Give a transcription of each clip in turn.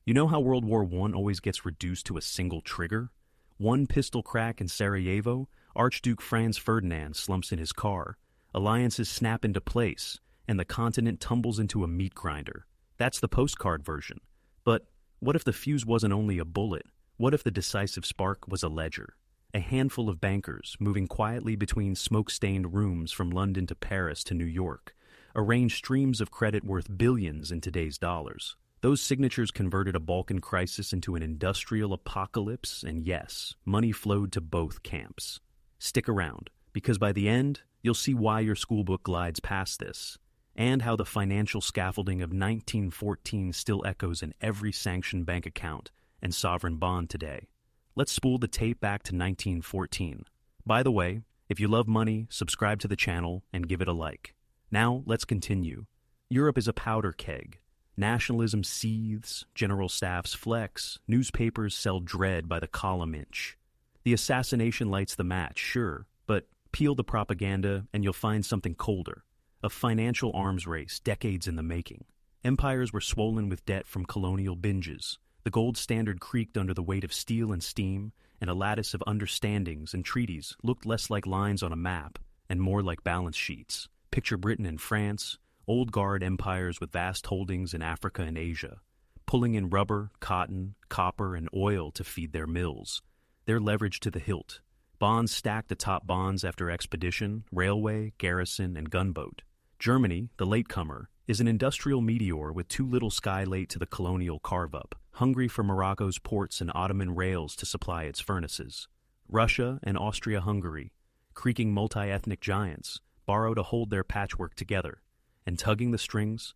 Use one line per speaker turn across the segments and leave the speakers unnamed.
You know how World War I always gets reduced to a single trigger? One pistol crack in Sarajevo, Archduke Franz Ferdinand slumps in his car, alliances snap into place, and the continent tumbles into a meat grinder. That's the postcard version. But what if the fuse wasn't only a bullet? What if the decisive spark was a ledger? A handful of bankers, moving quietly between smoke-stained rooms from London to Paris to New York, arranged streams of credit worth billions in today's dollars. Those signatures converted a Balkan crisis into an industrial apocalypse, and yes, money flowed to both camps. Stick around, because by the end, you'll see why your schoolbook glides past this, and how the financial scaffolding of 1914 still echoes in every sanctioned bank account and sovereign bond today. Let's spool the tape back to 1914. By the way, if you love money, subscribe to the channel and give it a like. Now, let's continue. Europe is a powder keg. Nationalism seethes, general staffs flex, newspapers sell dread by the column inch. The assassination lights the match, sure, but peel the propaganda and you'll find something colder. A financial arms race, decades in the making. Empires were swollen with debt from colonial binges. The gold standard creaked under the weight of steel and steam, and a lattice of understandings and treaties looked less like lines on a map and more like balance sheets. Picture Britain and France, old guard empires with vast holdings in Africa and Asia, pulling in rubber, cotton, copper, and oil to feed their mills. Their leverage to the hilt. Bonds stacked atop bonds after expedition, railway, garrison, and gunboat. Germany, the latecomer, is an industrial meteor with too little sky late to the colonial carve-up, hungry for Morocco's ports and Ottoman rails to supply its furnaces. Russia and Austria-Hungary, creaking multi-ethnic giants, borrow to hold their patchwork together, and tugging the strings,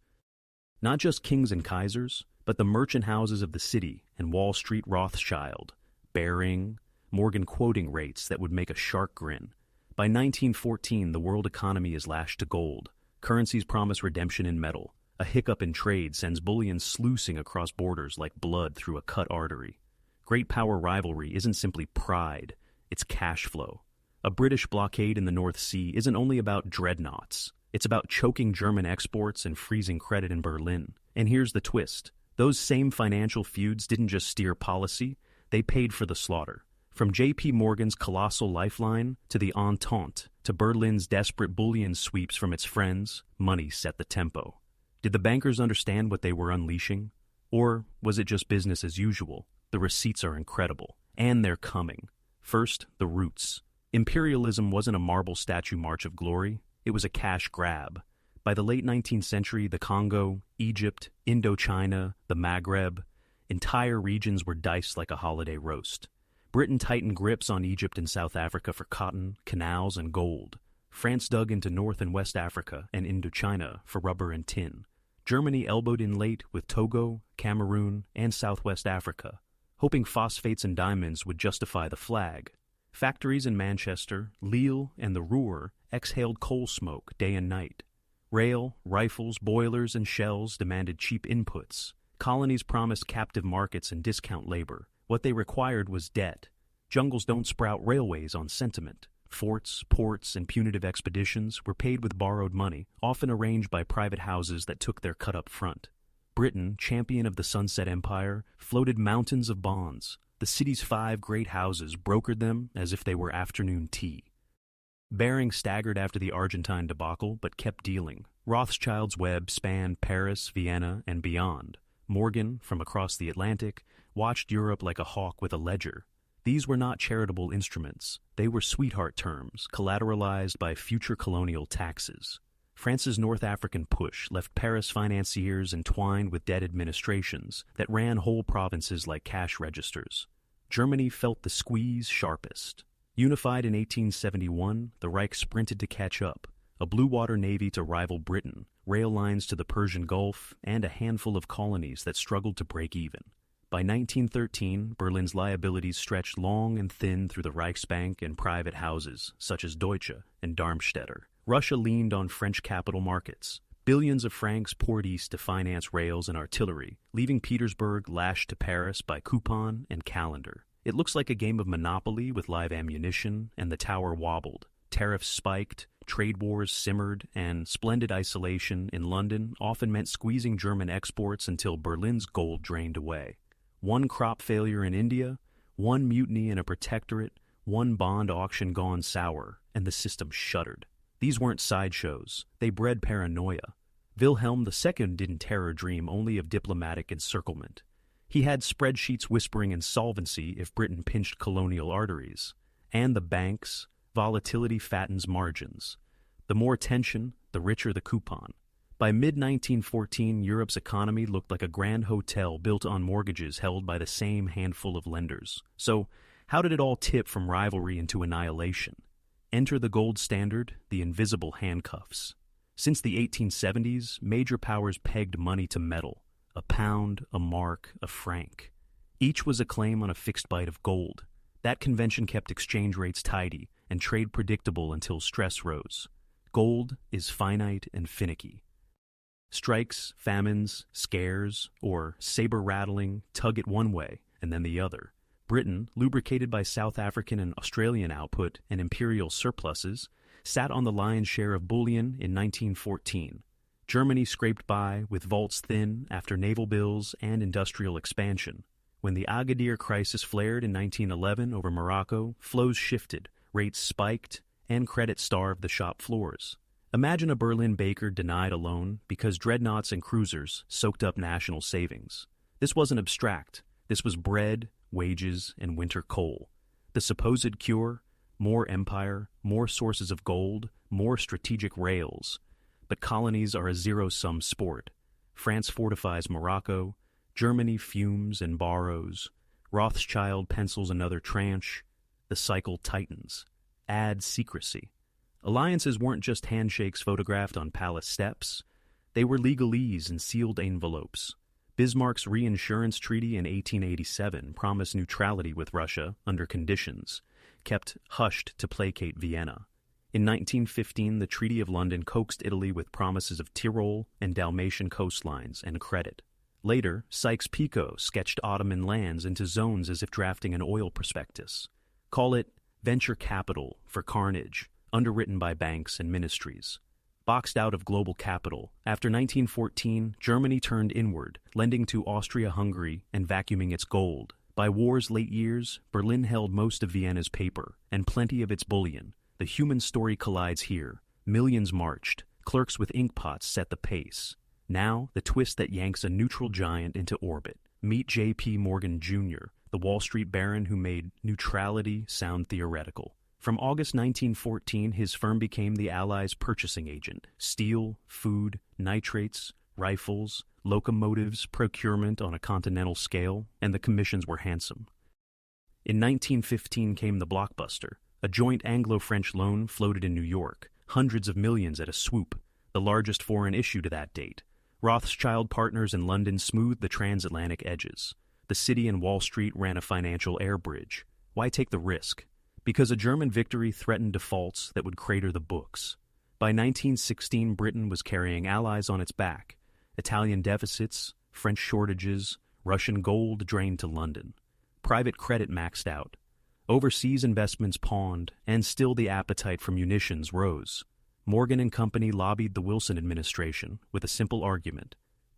not just kings and kaisers, but the merchant houses of the city and Wall Street Rothschild, Baring, Morgan quoting rates that would make a shark grin. By 1914, the world economy is lashed to gold. Currencies promise redemption in metal. A hiccup in trade sends bullion sluicing across borders like blood through a cut artery. Great power rivalry isn't simply pride, it's cash flow. A British blockade in the North Sea isn't only about dreadnoughts. It's about choking German exports and freezing credit in Berlin. And here's the twist. Those same financial feuds didn't just steer policy, they paid for the slaughter. From J.P. Morgan's colossal lifeline to the Entente to Berlin's desperate bullion sweeps from its friends, money set the tempo. Did the bankers understand what they were unleashing? Or was it just business as usual? The receipts are incredible. And they're coming. First, the roots. Imperialism wasn't a marble statue march of glory. It was a cash grab. By the late 19th century, the Congo, Egypt, Indochina, the Maghreb, entire regions were diced like a holiday roast. Britain tightened grips on Egypt and South Africa for cotton, canals, and gold. France dug into North and West Africa and Indochina for rubber and tin. Germany elbowed in late with Togo, Cameroon, and Southwest Africa, hoping phosphates and diamonds would justify the flag. Factories in Manchester, Lille, and the Ruhr exhaled coal smoke day and night. Rail, rifles, boilers, and shells demanded cheap inputs. Colonies promised captive markets and discount labor. What they required was debt. Jungles don't sprout railways on sentiment. Forts, ports, and punitive expeditions were paid with borrowed money, often arranged by private houses that took their cut up front. Britain, champion of the Sunset Empire, floated mountains of bonds. The city's 5 great houses brokered them as if they were afternoon tea. Baring staggered after the Argentine debacle, but kept dealing. Rothschild's web spanned Paris, Vienna, and beyond. Morgan, from across the Atlantic, watched Europe like a hawk with a ledger. These were not charitable instruments. They were sweetheart terms, collateralized by future colonial taxes. France's North African push left Paris financiers entwined with debt administrations that ran whole provinces like cash registers. Germany felt the squeeze sharpest. Unified in 1871, the Reich sprinted to catch up. A blue-water navy to rival Britain, rail lines to the Persian Gulf, and a handful of colonies that struggled to break even. By 1913, Berlin's liabilities stretched long and thin through the Reichsbank and private houses, such as Deutsche and Darmstädter. Russia leaned on French capital markets. Billions of francs poured east to finance rails and artillery, leaving Petersburg lashed to Paris by coupon and calendar. It looks like a game of Monopoly with live ammunition, and the tower wobbled. Tariffs spiked, trade wars simmered, and splendid isolation in London often meant squeezing German exports until Berlin's gold drained away. One crop failure in India, one mutiny in a protectorate, one bond auction gone sour, and the system shuddered. These weren't sideshows. They bred paranoia. Wilhelm II didn't terror dream only of diplomatic encirclement. He had spreadsheets whispering insolvency if Britain pinched colonial arteries. And the banks, volatility fattens margins. The more tension, the richer the coupon. By mid-1914, Europe's economy looked like a grand hotel built on mortgages held by the same handful of lenders. So, how did it all tip from rivalry into annihilation? Enter the gold standard, the invisible handcuffs. Since the 1870s, major powers pegged money to metal. A pound, a mark, a franc. Each was a claim on a fixed bite of gold. That convention kept exchange rates tidy and trade predictable until stress rose. Gold is finite and finicky. Strikes, famines, scares, or saber-rattling tug it one way and then the other. Britain, lubricated by South African and Australian output and imperial surpluses, sat on the lion's share of bullion in 1914. Germany scraped by with vaults thin after naval bills and industrial expansion. When the Agadir crisis flared in 1911 over Morocco, flows shifted, rates spiked, and credit starved the shop floors. Imagine a Berlin baker denied a loan because dreadnoughts and cruisers soaked up national savings. This wasn't abstract. This was bread, wages, and winter coal. The supposed cure? More empire, more sources of gold, more strategic rails. But colonies are a zero-sum sport. France fortifies Morocco, Germany fumes and borrows, Rothschild pencils another tranche, the cycle tightens. Add secrecy. Alliances weren't just handshakes photographed on palace steps. They were legalese in sealed envelopes. Bismarck's reinsurance treaty in 1887 promised neutrality with Russia under conditions, kept hushed to placate Vienna. In 1915, the Treaty of London coaxed Italy with promises of Tyrol and Dalmatian coastlines and credit. Later, Sykes-Picot sketched Ottoman lands into zones as if drafting an oil prospectus. Call it venture capital for carnage, underwritten by banks and ministries. Boxed out of global capital, after 1914, Germany turned inward, lending to Austria-Hungary and vacuuming its gold. By war's late years, Berlin held most of Vienna's paper and plenty of its bullion. The human story collides here. Millions marched. Clerks with inkpots set the pace. Now, the twist that yanks a neutral giant into orbit. Meet J.P. Morgan Jr., the Wall Street baron who made neutrality sound theoretical. From August 1914, his firm became the Allies' purchasing agent. Steel, food, nitrates, rifles, locomotives, procurement on a continental scale, and the commissions were handsome. In 1915 came the blockbuster. A joint Anglo-French loan floated in New York, hundreds of millions at a swoop, the largest foreign issue to that date. Rothschild partners in London smoothed the transatlantic edges. The city and Wall Street ran a financial air bridge. Why take the risk? Because a German victory threatened defaults that would crater the books. By 1916, Britain was carrying allies on its back. Italian deficits, French shortages, Russian gold drained to London. Private credit maxed out. Overseas investments pawned, and still the appetite for munitions rose. Morgan and Company lobbied the Wilson administration with a simple argument.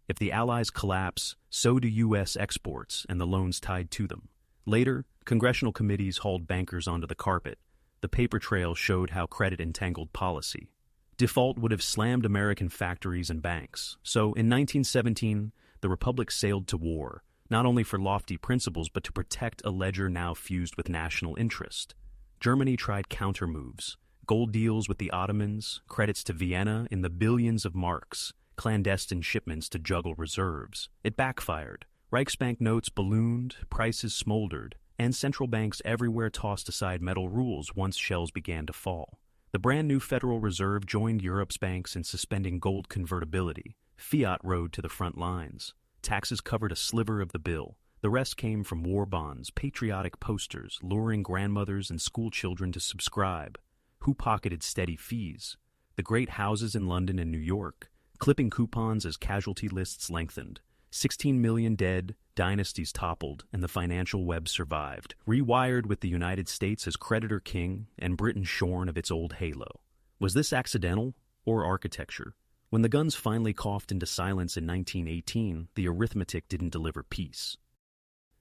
If the Allies collapse, so do U.S. exports and the loans tied to them. Later, congressional committees hauled bankers onto the carpet. The paper trail showed how credit entangled policy. Default would have slammed American factories and banks. So, in 1917, the Republic sailed to war, not only for lofty principles but to protect a ledger now fused with national interest. Germany tried counter-moves. Gold deals with the Ottomans, credits to Vienna in the billions of marks, clandestine shipments to juggle reserves. It backfired. Reichsbank notes ballooned, prices smoldered, and central banks everywhere tossed aside metal rules once shells began to fall. The brand new Federal Reserve joined Europe's banks in suspending gold convertibility. Fiat rode to the front lines. Taxes covered a sliver of the bill. The rest came from war bonds, patriotic posters, luring grandmothers and schoolchildren to subscribe. Who pocketed steady fees? The great houses in London and New York, clipping coupons as casualty lists lengthened. 16 million dead, dynasties toppled, and the financial web survived, rewired with the United States as creditor king and Britain shorn of its old halo. Was this accidental or architecture? When the guns finally coughed into silence in 1918, the arithmetic didn't deliver peace.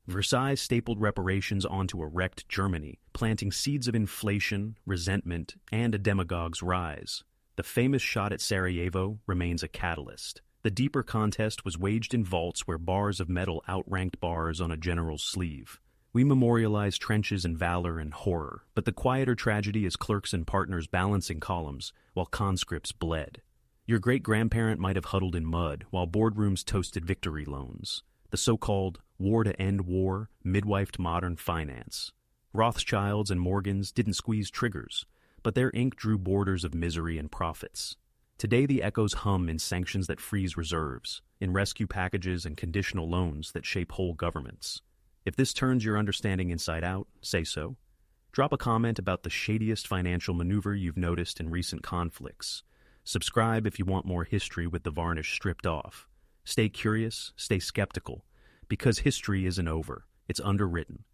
Versailles stapled reparations onto a wrecked Germany, planting seeds of inflation, resentment, and a demagogue's rise. The famous shot at Sarajevo remains a catalyst. The deeper contest was waged in vaults where bars of metal outranked bars on a general's sleeve. We memorialize trenches and valor and horror, but the quieter tragedy is clerks and partners balancing columns while conscripts bled. Your great-grandparent might have huddled in mud while boardrooms toasted victory loans. The so-called war-to-end-war midwifed modern finance. Rothschilds and Morgans didn't squeeze triggers, but their ink drew borders of misery and profits. Today the echoes hum in sanctions that freeze reserves, in rescue packages and conditional loans that shape whole governments. If this turns your understanding inside out, say so. Drop a comment about the shadiest financial maneuver you've noticed in recent conflicts. Subscribe if you want more history with the varnish stripped off. Stay curious, stay skeptical, because history isn't over, it's underwritten.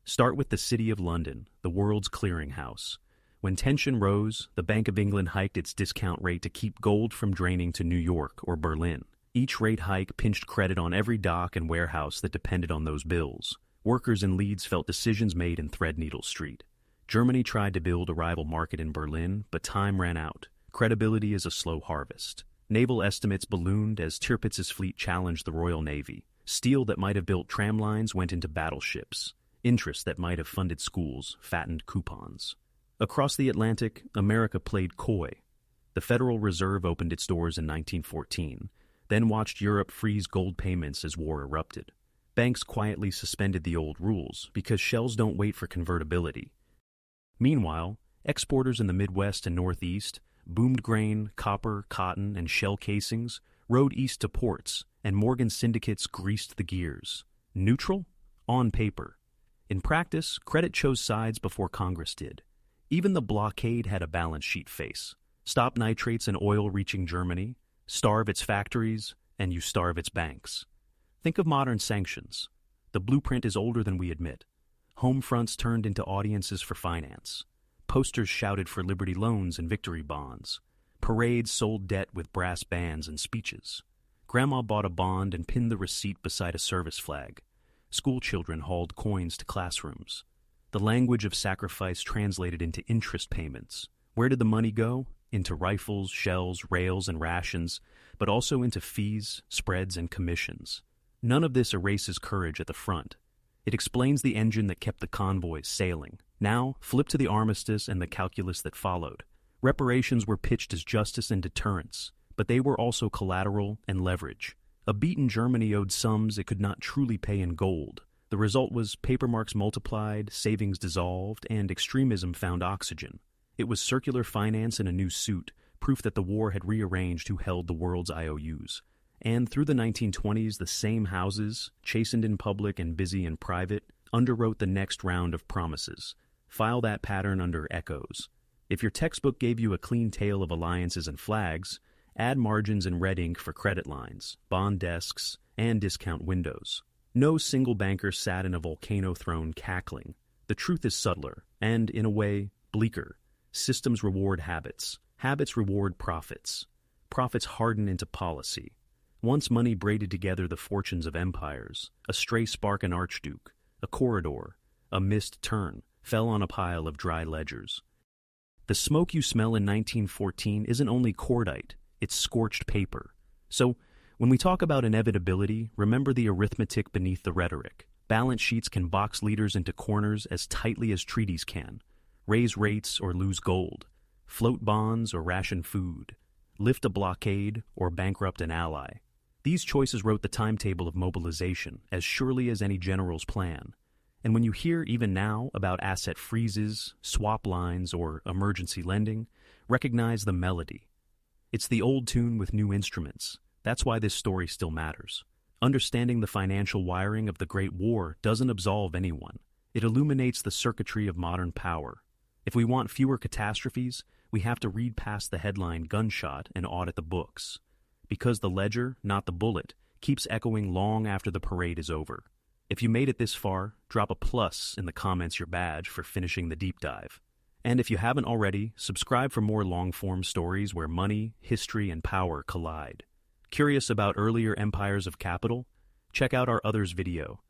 Start with the City of London, the world's clearinghouse. When tension rose, the Bank of England hiked its discount rate to keep gold from draining to New York or Berlin. Each rate hike pinched credit on every dock and warehouse that depended on those bills. Workers in Leeds felt decisions made in Threadneedle Street. Germany tried to build a rival market in Berlin, but time ran out. Credibility is a slow harvest. Naval estimates ballooned as Tirpitz's fleet challenged the Royal Navy. Steel that might have built tram lines went into battleships. Interest that might have funded schools fattened coupons. Across the Atlantic, America played coy. The Federal Reserve opened its doors in 1914, then watched Europe freeze gold payments as war erupted. Banks quietly suspended the old rules because shells don't wait for convertibility. Meanwhile, exporters in the Midwest and Northeast boomed grain, copper, cotton, and shell casings, rode east to ports, and Morgan syndicates greased the gears. Neutral? On paper. In practice, credit chose sides before Congress did. Even the blockade had a balance sheet face. Stop nitrates and oil reaching Germany, starve its factories, and you starve its banks. Think of modern sanctions. The blueprint is older than we admit. Home fronts turned into audiences for finance. Posters shouted for Liberty loans and victory bonds. Parades sold debt with brass bands and speeches. Grandma bought a bond and pinned the receipt beside a service flag. School children hauled coins to classrooms. The language of sacrifice translated into interest payments. Where did the money go? Into rifles, shells, rails, and rations, but also into fees, spreads, and commissions. None of this erases courage at the front. It explains the engine that kept the convoys sailing. Now, flip to the armistice and the calculus that followed. Reparations were pitched as justice and deterrence, but they were also collateral and leverage. A beaten Germany owed sums it could not truly pay in gold. The result was paper marks multiplied, savings dissolved, and extremism found oxygen. It was circular finance in a new suit, proof that the war had rearranged who held the world's IOUs. And through the 1920s, the same houses, chastened in public and busy in private, underwrote the next round of promises. File that pattern under echoes. If your textbook gave you a clean tale of alliances and flags, add margins in red ink for credit lines, bond desks, and discount windows. No single banker sat in a volcano throne cackling. The truth is subtler, and, in a way, bleaker. Systems reward habits. Habits reward profits. Profits harden into policy. Once money braided together the fortunes of empires, a stray spark an archduke, a corridor, a missed turn, fell on a pile of dry ledgers. The smoke you smell in 1914 isn't only cordite, it's scorched paper. So, when we talk about inevitability, remember the arithmetic beneath the rhetoric. Balance sheets can box leaders into corners as tightly as treaties can. Raise rates or lose gold. Float bonds or ration food. Lift a blockade or bankrupt an ally. These choices wrote the timetable of mobilization as surely as any general's plan. And when you hear even now about asset freezes, swap lines, or emergency lending, recognize the melody. It's the old tune with new instruments. That's why this story still matters. Understanding the financial wiring of the Great War doesn't absolve anyone. It illuminates the circuitry of modern power. If we want fewer catastrophes, we have to read past the headline gunshot and audit the books. Because the ledger, not the bullet, keeps echoing long after the parade is over. If you made it this far, drop a plus in the comments your badge for finishing the deep dive. And if you haven't already, subscribe for more long-form stories where money, history, and power collide. Curious about earlier empires of capital? Check out our Others video.